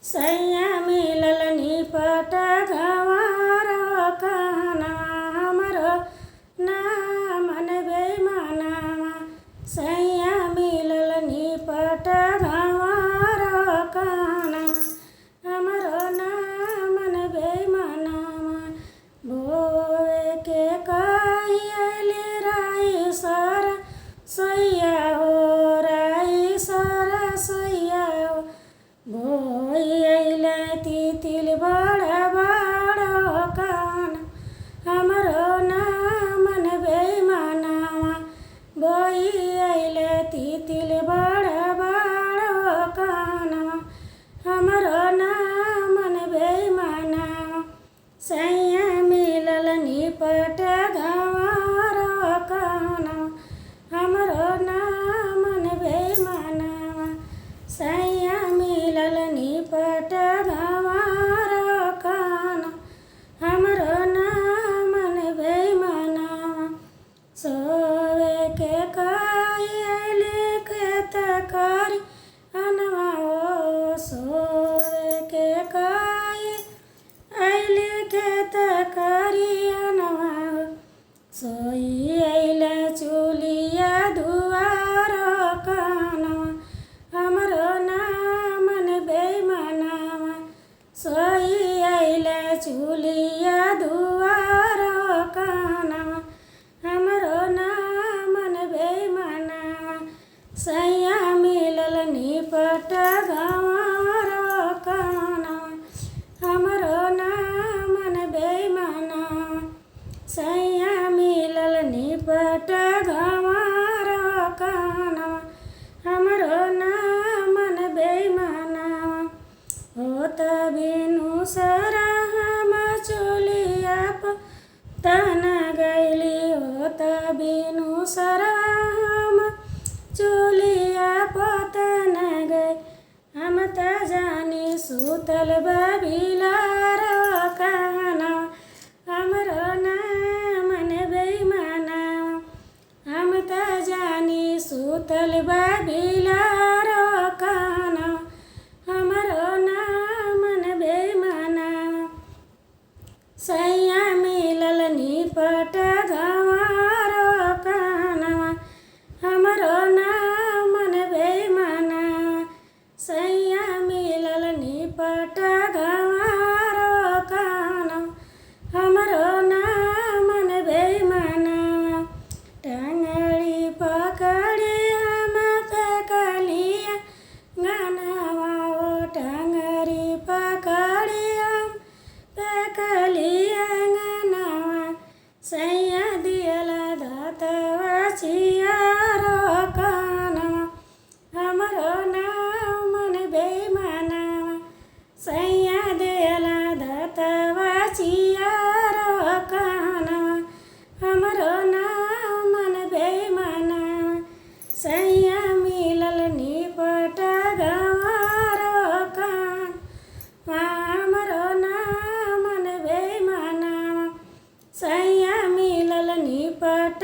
सैया मिलल निपट गंवार कहना हमरो ना मन बेईमानवा। सैया मिलल निपट गंवार कहना हमरो ना मन बेईमानवा। बोवे के कहियले राई सर सैया हो राई सर सैया हो। बोई अइले तितिल बड़ बड़ कान हमरो ना मन बेईमानवा। बोई अइले तितिल बड़ बड़ कानवा हमरो ना मन बेईमानवा। सैया मिलल निपट गंवार कहना हमरो ना मन बेईमानवा। सैया मिलल निपट गंवार कहना हमरो ना मन बेईमानवा। सोवे के कहियले खेत करी अनवा हो। सोवे के कहियले खेत करी अनवा हो। सोई अइले चुलिया दुआर कहनवा हमरो ना मन बेईमानवा। सोई अइले चुलिया दुआर कहनवा हमरो ना मन बेईमानवा। सैया मिलल निपट गंवार कहनवा हमरो ना मन बेईमानवा। सैया मिलल निपट गंवार कहनवा हमरो ना मन बेईमानवा। होत बिनु सरा हम चुलिया तन गइली। होत बिनु सरा हम चुलिया तन गई। हम त जानी सुतल बिलार कहनवा हमरो ना मन बेईमानवा। हम त जानी सुतल बिलार कहनवा हमरो ना मन बेईमानवा। सैया मिलल निपट गंवार कहनवा हमरो ना मन बेईमानवा। सैया मिलल निपट गंवार कहनवा हमरो ना मन बेईमानवा। टंगड़ी पकड़ी हम फेकलिया गनवा हो। टंगड़ी पकड़ी हम फेकलिया गनवा। सैया दियल धतवा चियार कहनवा हमरो ना मन बेईमानवा। सैया दियल धतवा चियार कहनवा हमरो ना मन बेईमानवा। सैया मिलल निपट गंवार कहनवा हमरो ना मन बेईमानवा। सैया मिलल निपट